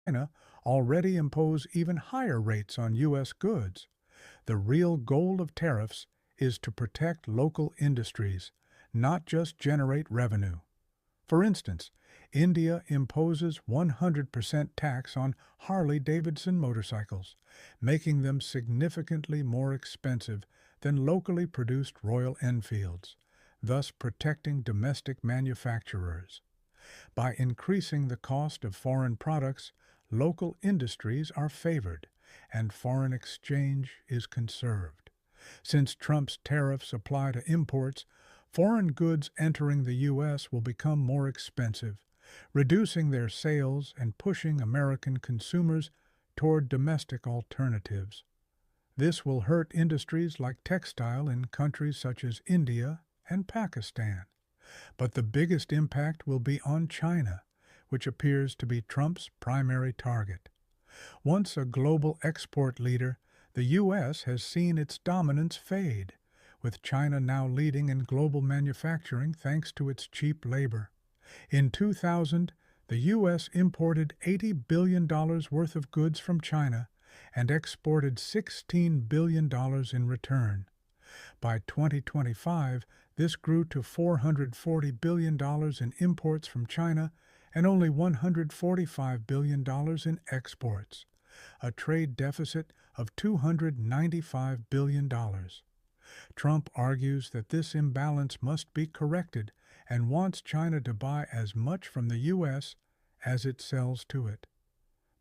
China already impose even higher rates on U.S. goods. The real goal of tariffs is to protect local industries, not just generate revenue. For instance, India imposes 100% tax on Harley-Davidson motorcycles, making them significantly more expensive than locally produced Royal Enfields, thus protecting domestic manufacturers. By increasing the cost of foreign products, local industries are favored, and foreign exchange is conserved. Since Trump's tariffs apply to imports, foreign goods entering the U.S. will become more expensive, reducing their sales and pushing American consumers toward domestic alternatives. This will hurt industries like textile in countries such as India and Pakistan. But the biggest impact will be on China, which appears to be Trump's primary target. Once a global export leader, the U.S. has seen its dominance fade, with China now leading in global manufacturing thanks to its cheap labor. In 2000, the U.S. imported $80 billion worth of goods from China and exported $16 billion in return. By 2025, this grew to $440 billion in imports from China and only $145 billion in exports, a trade deficit of $295 billion. Trump argues that this imbalance must be corrected and wants China to buy as much from the U.S. as it sells to it.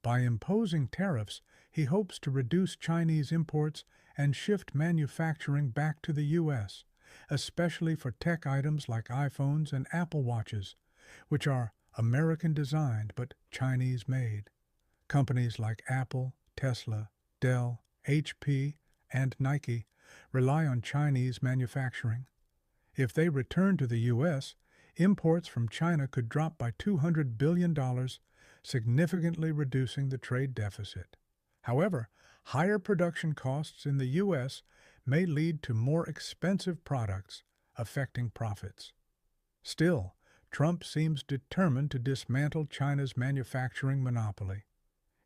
By imposing tariffs, he hopes to reduce Chinese imports and shift manufacturing back to the U.S., especially for tech items like iPhones and Apple Watches, which are American-designed but Chinese-made. Companies like Apple, Tesla, Dell, HP, and Nike rely on Chinese manufacturing. If they return to the U.S., imports from China could drop by $200 billion, significantly reducing the trade deficit. However, higher production costs in the U.S. may lead to more expensive products, affecting profits. Still, Trump seems determined to dismantle China's manufacturing monopoly.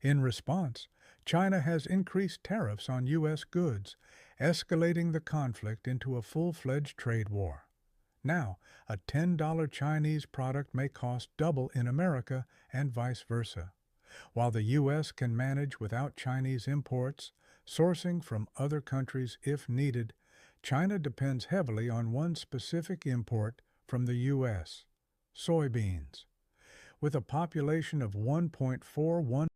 In response, China has increased tariffs on U.S. goods, escalating the conflict into a full-fledged trade war. Now, a $10 Chinese product may cost double in America and vice versa. While the U.S. can manage without Chinese imports, sourcing from other countries if needed, China depends heavily on one specific import from the U.S. soybeans. With a population of 1.41